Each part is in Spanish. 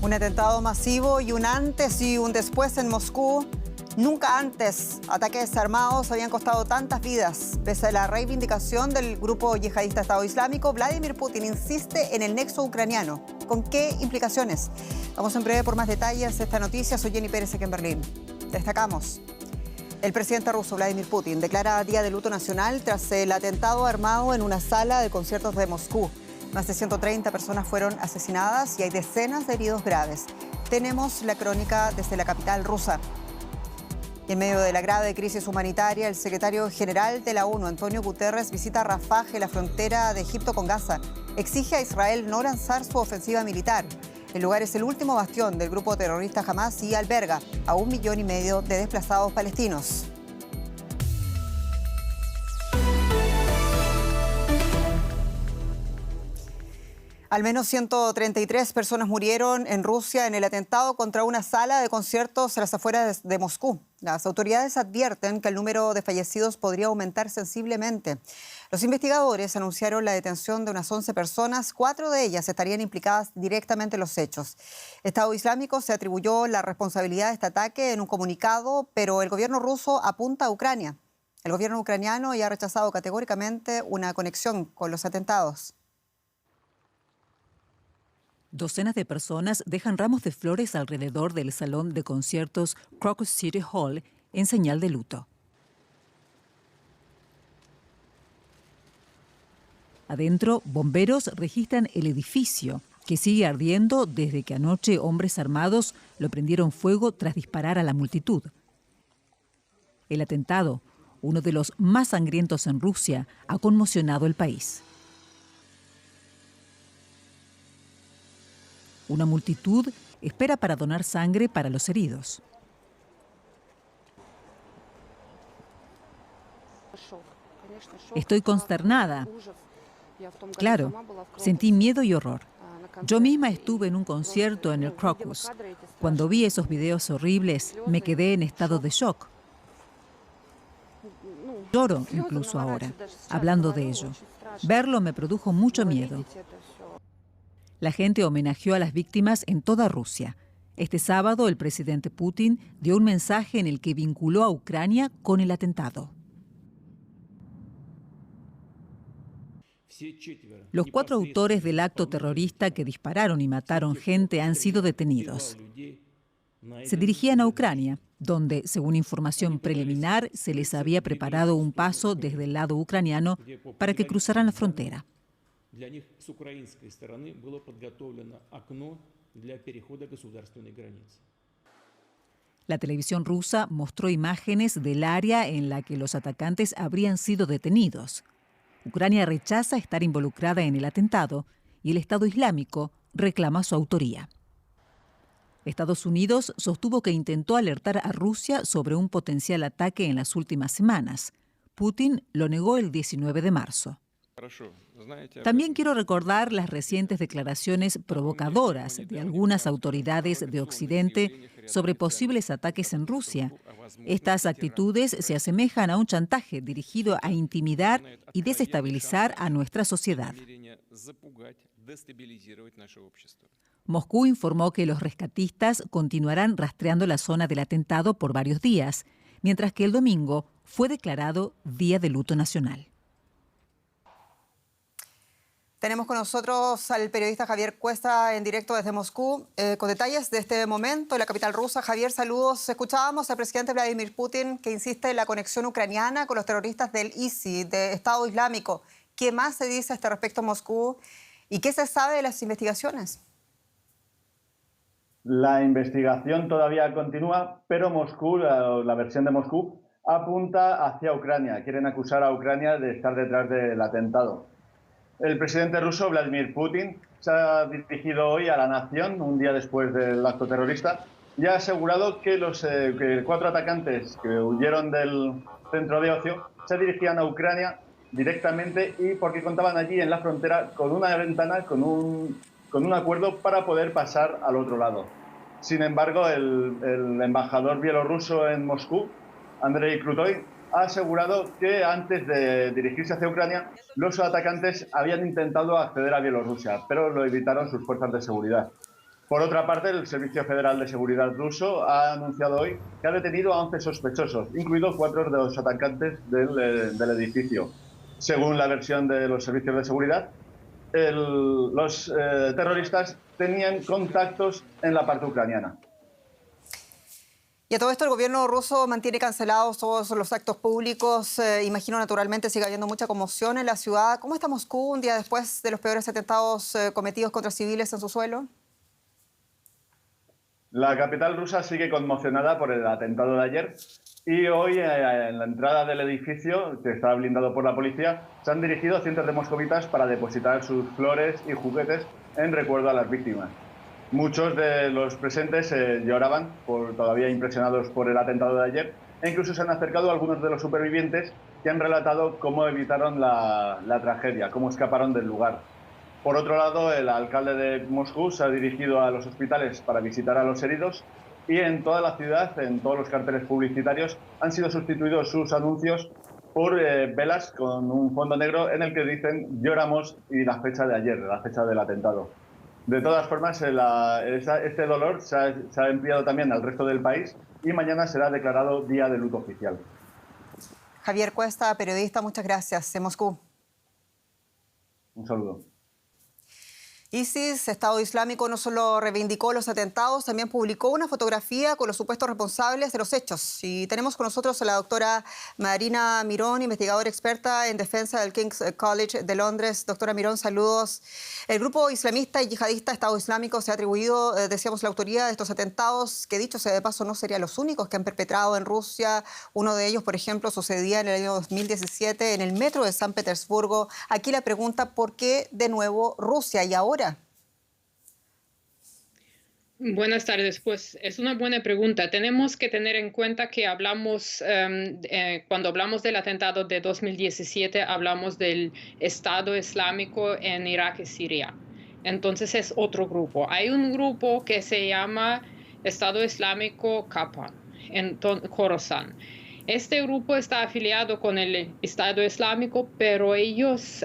Un atentado masivo y un antes y un después en Moscú. Nunca antes ataques armados habían costado tantas vidas. Pese a la reivindicación del grupo yihadista Estado Islámico, Vladimir Putin insiste en el nexo ucraniano. ¿Con qué implicaciones? Vamos en breve por más detalles de esta noticia. Soy Jenny Pérez aquí en Berlín. Destacamos. El presidente ruso Vladimir Putin declara día de luto nacional tras el atentado armado en una sala de conciertos de Moscú. Más de 130 personas fueron asesinadas y hay decenas de heridos graves. Tenemos la crónica desde la capital rusa. Y en medio de la grave crisis humanitaria, el secretario general de la ONU, Antonio Guterres, visita Rafah, la frontera de Egipto con Gaza. Exige a Israel no lanzar su ofensiva militar. El lugar es el último bastión del grupo terrorista Hamas y alberga a 1,5 millones de desplazados palestinos. Al menos 133 personas murieron en Rusia en el atentado contra una sala de conciertos a las afueras de Moscú. Las autoridades advierten que el número de fallecidos podría aumentar sensiblemente. Los investigadores anunciaron la detención de unas 11 personas. 4 de ellas estarían implicadas directamente en los hechos. Estado Islámico se atribuyó la responsabilidad de este ataque en un comunicado, pero el gobierno ruso apunta a Ucrania. El gobierno ucraniano ya ha rechazado categóricamente una conexión con los atentados. Docenas de personas dejan ramos de flores alrededor del salón de conciertos Crocus City Hall en señal de luto. Adentro, bomberos registran el edificio, que sigue ardiendo desde que anoche hombres armados lo prendieron fuego tras disparar a la multitud. El atentado, uno de los más sangrientos en Rusia, ha conmocionado el país. Una multitud espera para donar sangre para los heridos. Estoy consternada. Claro, sentí miedo y horror. Yo misma estuve en un concierto en el Crocus. Cuando vi esos videos horribles, me quedé en estado de shock. Lloro incluso ahora, hablando de ello. Verlo me produjo mucho miedo. La gente homenajeó a las víctimas en toda Rusia. Este sábado, el presidente Putin dio un mensaje en el que vinculó a Ucrania con el atentado. Los 4 autores del acto terrorista que dispararon y mataron gente han sido detenidos. Se dirigían a Ucrania, donde, según información preliminar, se les había preparado un paso desde el lado ucraniano para que cruzaran la frontera. La televisión rusa mostró imágenes del área en la que los atacantes habrían sido detenidos. Ucrania rechaza estar involucrada en el atentado y el Estado Islámico reclama su autoría. Estados Unidos sostuvo que intentó alertar a Rusia sobre un potencial ataque en las últimas semanas. Putin lo negó el 19 de marzo. También quiero recordar las recientes declaraciones provocadoras de algunas autoridades de Occidente sobre posibles ataques en Rusia. Estas actitudes se asemejan a un chantaje dirigido a intimidar y desestabilizar a nuestra sociedad. Moscú informó que los rescatistas continuarán rastreando la zona del atentado por varios días, mientras que el domingo fue declarado Día de Luto Nacional. Tenemos con nosotros al periodista Javier Cuesta en directo desde Moscú, con detalles de este momento en la capital rusa. Javier, saludos. Escuchábamos al presidente Vladimir Putin que insiste en la conexión ucraniana con los terroristas del ISIS, de Estado Islámico. ¿Qué más se dice a este respecto en Moscú y qué se sabe de las investigaciones? La investigación todavía continúa, pero Moscú, la versión de Moscú, apunta hacia Ucrania. Quieren acusar a Ucrania de estar detrás del atentado. El presidente ruso, Vladimir Putin, se ha dirigido hoy a la nación, un día después del acto terrorista, y ha asegurado que los 4 atacantes que huyeron del centro de ocio se dirigían a Ucrania directamente y porque contaban allí en la frontera con una ventana, con un acuerdo para poder pasar al otro lado. Sin embargo, el embajador bielorruso en Moscú, Andrei Krutoy, ha asegurado que antes de dirigirse hacia Ucrania, los atacantes habían intentado acceder a Bielorrusia, pero lo evitaron sus fuerzas de seguridad. Por otra parte, el Servicio Federal de Seguridad ruso ha anunciado hoy que ha detenido a 11 sospechosos, incluidos 4 de los atacantes del edificio. Según la versión de los servicios de seguridad, los terroristas tenían contactos en la parte ucraniana. Y a todo esto el gobierno ruso mantiene cancelados todos los actos públicos. Imagino naturalmente sigue habiendo mucha conmoción en la ciudad. ¿Cómo está Moscú un día después de los peores atentados cometidos contra civiles en su suelo? La capital rusa sigue conmocionada por el atentado de ayer y hoy en la entrada del edificio, que está blindado por la policía, se han dirigido cientos de moscovitas para depositar sus flores y juguetes en recuerdo a las víctimas. Muchos de los presentes lloraban, todavía impresionados por el atentado de ayer, e incluso se han acercado a algunos de los supervivientes que han relatado cómo evitaron la tragedia, cómo escaparon del lugar. Por otro lado, el alcalde de Moscú se ha dirigido a los hospitales para visitar a los heridos y en toda la ciudad, en todos los carteles publicitarios, han sido sustituidos sus anuncios por velas con un fondo negro en el que dicen "lloramos" y la fecha de ayer, la fecha del atentado. De todas formas, este dolor se ha enviado también al resto del país y mañana será declarado día de luto oficial. Javier Cuesta, periodista, muchas gracias. En Moscú. Un saludo. ISIS, Estado Islámico, no solo reivindicó los atentados, también publicó una fotografía con los supuestos responsables de los hechos. Y tenemos con nosotros a la doctora Marina Mirón, investigadora experta en defensa del King's College de Londres. Doctora Mirón, saludos. El grupo islamista y yihadista Estado Islámico se ha atribuido, decíamos, la autoría de estos atentados, que dicho sea de paso no serían los únicos que han perpetrado en Rusia. Uno de ellos, por ejemplo, sucedía en el año 2017 en el metro de San Petersburgo. Aquí la pregunta, ¿por qué de nuevo Rusia y ahora? Buenas tardes. Pues es una buena pregunta. Tenemos que tener en cuenta que cuando hablamos del atentado de 2017, hablamos del Estado Islámico en Irak y Siria. Entonces es otro grupo. Hay un grupo que se llama Estado Islámico Kappa, en Khorasan. Este grupo está afiliado con el Estado Islámico, pero ellos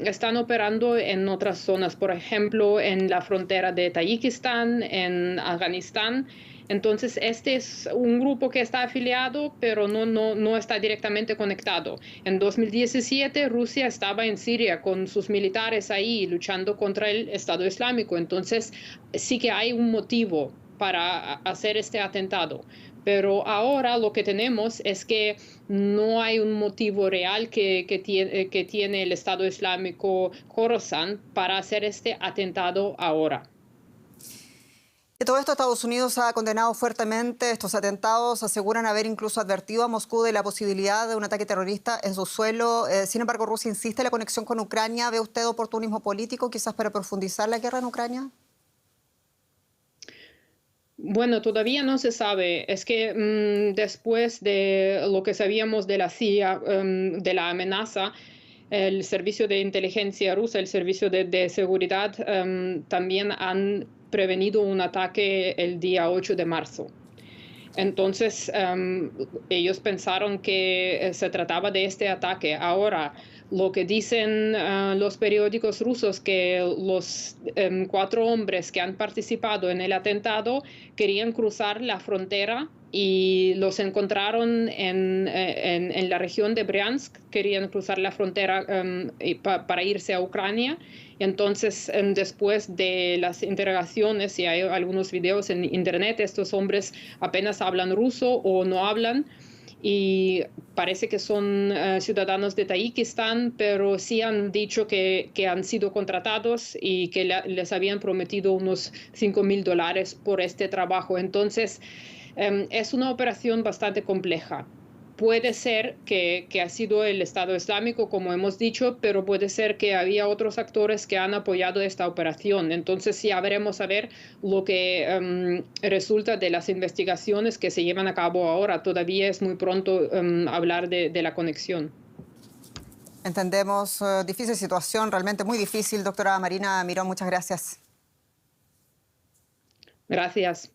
están operando en otras zonas, por ejemplo, en la frontera de Tayikistán, en Afganistán. Entonces, este es un grupo que está afiliado, pero no está directamente conectado. En 2017, Rusia estaba en Siria con sus militares ahí luchando contra el Estado Islámico. Entonces, sí que hay un motivo para hacer este atentado. Pero ahora lo que tenemos es que no hay un motivo real que tiene el Estado Islámico Khorasan para hacer este atentado ahora. De todo esto, Estados Unidos ha condenado fuertemente estos atentados. Aseguran haber incluso advertido a Moscú de la posibilidad de un ataque terrorista en su suelo. Sin embargo, Rusia insiste en la conexión con Ucrania. ¿Ve usted oportunismo político quizás para profundizar la guerra en Ucrania? Bueno, todavía no se sabe. Es que después de lo que sabíamos de la CIA, de la amenaza, el servicio de inteligencia rusa, el servicio de seguridad, también han prevenido un ataque el día 8 de marzo. Entonces, ellos pensaron que se trataba de este ataque. Ahora, lo que dicen los periódicos rusos, que los 4 hombres que han participado en el atentado querían cruzar la frontera y los encontraron en la región de Bryansk, querían cruzar la frontera para irse a Ucrania. Entonces, después de las interrogaciones, y hay algunos videos en internet, estos hombres apenas hablan ruso o no hablan, y parece que son ciudadanos de Tayikistán, pero sí han dicho que han sido contratados y que les habían prometido unos $5,000 por este trabajo. Entonces, es una operación bastante compleja. Puede ser que ha sido el Estado Islámico, como hemos dicho, pero puede ser que había otros actores que han apoyado esta operación. Entonces ya veremos a ver lo que resulta de las investigaciones que se llevan a cabo ahora. Todavía es muy pronto hablar de la conexión. Entendemos, difícil situación, realmente muy difícil. Doctora Marina Mirón, muchas gracias. Gracias.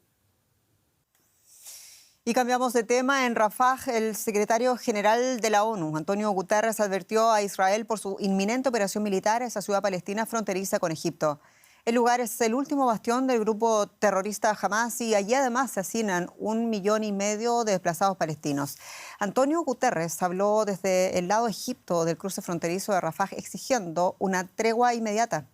Y cambiamos de tema. En Rafah, el secretario general de la ONU, Antonio Guterres, advirtió a Israel por su inminente operación militar en esa ciudad palestina fronteriza con Egipto. El lugar es el último bastión del grupo terrorista Hamas y allí además se hacinan 1,5 millones de desplazados palestinos. Antonio Guterres habló desde el lado de Egipto del cruce fronterizo de Rafah exigiendo una tregua inmediata.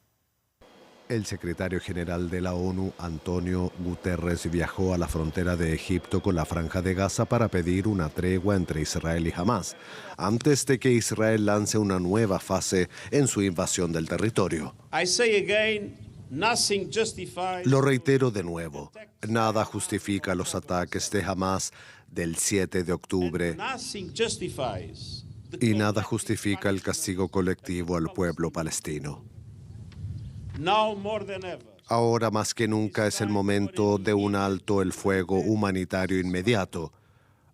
El secretario general de la ONU, Antonio Guterres, viajó a la frontera de Egipto con la Franja de Gaza para pedir una tregua entre Israel y Hamas, antes de que Israel lance una nueva fase en su invasión del territorio. Lo reitero de nuevo, nada justifica los ataques de Hamas del 7 de octubre y nada justifica el castigo colectivo al pueblo palestino. Ahora más que nunca es el momento de un alto el fuego humanitario inmediato.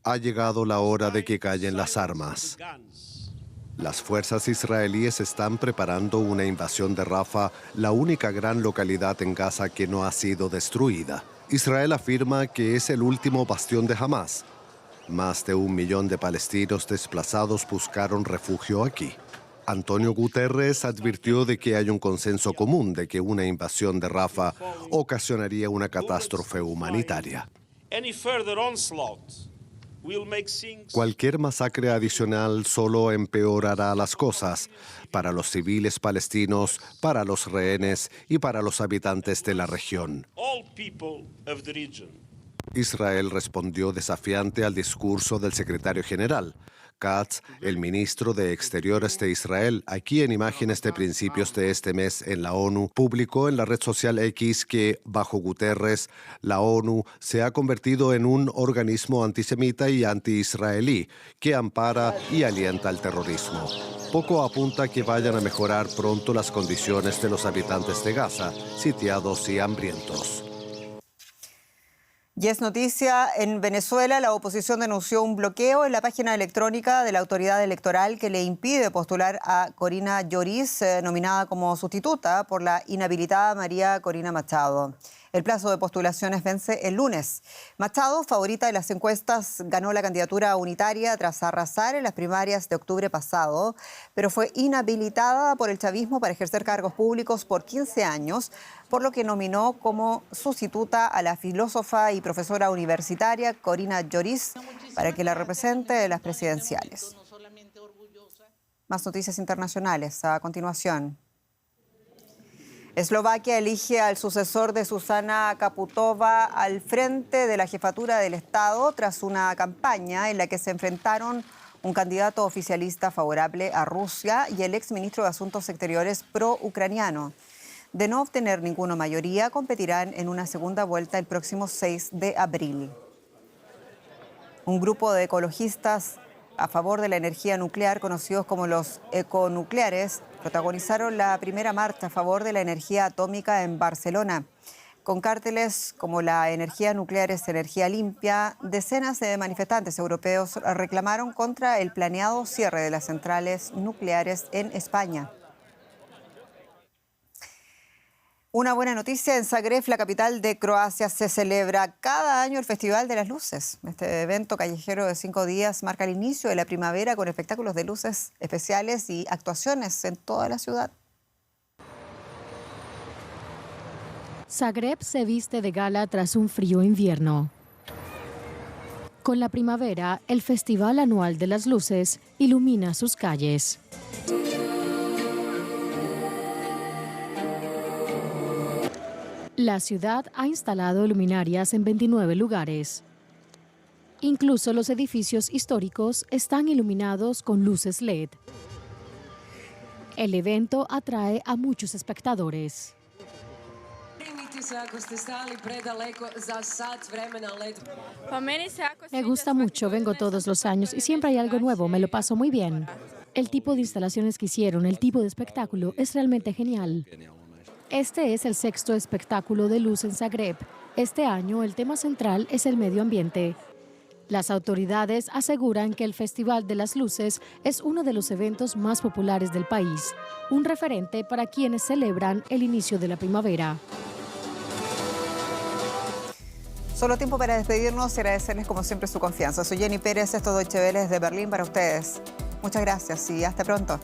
Ha llegado la hora de que callen las armas. Las fuerzas israelíes están preparando una invasión de Rafah, la única gran localidad en Gaza que no ha sido destruida. Israel afirma que es el último bastión de Hamas. Más de 1 millón de palestinos desplazados buscaron refugio aquí. Antonio Guterres advirtió de que hay un consenso común de que una invasión de Rafah ocasionaría una catástrofe humanitaria. Cualquier masacre adicional solo empeorará las cosas para los civiles palestinos, para los rehenes y para los habitantes de la región. Israel respondió desafiante al discurso del secretario general. Katz, el ministro de Exteriores de Israel, aquí en imágenes de principios de este mes en la ONU, publicó en la red social X que, bajo Guterres, la ONU se ha convertido en un organismo antisemita y anti-israelí que ampara y alienta el terrorismo. Poco apunta a que vayan a mejorar pronto las condiciones de los habitantes de Gaza, sitiados y hambrientos. Y es noticia, en Venezuela la oposición denunció un bloqueo en la página electrónica de la autoridad electoral que le impide postular a Corina Lloris, nominada como sustituta por la inhabilitada María Corina Machado. El plazo de postulaciones vence el lunes. Machado, favorita de las encuestas, ganó la candidatura unitaria tras arrasar en las primarias de octubre pasado, pero fue inhabilitada por el chavismo para ejercer cargos públicos por 15 años, por lo que nominó como sustituta a la filósofa y profesora universitaria Corina Lloris para que la represente en las presidenciales. Más noticias internacionales a continuación. Eslovaquia elige al sucesor de Zuzana Čaputová al frente de la jefatura del Estado tras una campaña en la que se enfrentaron un candidato oficialista favorable a Rusia y el exministro de Asuntos Exteriores pro-ucraniano. De no obtener ninguna mayoría, competirán en una segunda vuelta el próximo 6 de abril. Un grupo de ecologistas a favor de la energía nuclear, conocidos como los econucleares, protagonizaron la primera marcha a favor de la energía atómica en Barcelona. Con carteles como la energía nuclear es energía limpia, decenas de manifestantes europeos reclamaron contra el planeado cierre de las centrales nucleares en España. Una buena noticia, en Zagreb, la capital de Croacia, se celebra cada año el Festival de las Luces. Este evento callejero de 5 días marca el inicio de la primavera con espectáculos de luces especiales y actuaciones en toda la ciudad. Zagreb se viste de gala tras un frío invierno. Con la primavera, el Festival Anual de las Luces ilumina sus calles. La ciudad ha instalado luminarias en 29 lugares. Incluso los edificios históricos están iluminados con luces LED. El evento atrae a muchos espectadores. Me gusta mucho, vengo todos los años y siempre hay algo nuevo, me lo paso muy bien. El tipo de instalaciones que hicieron, el tipo de espectáculo es realmente genial. Este es el 6º espectáculo de luz en Zagreb. Este año el tema central es el medio ambiente. Las autoridades aseguran que el Festival de las Luces es uno de los eventos más populares del país, un referente para quienes celebran el inicio de la primavera. Solo tiempo para despedirnos y agradecerles como siempre su confianza. Soy Jenny Pérez, esto es Deutsche Welle desde Berlín para ustedes. Muchas gracias y hasta pronto.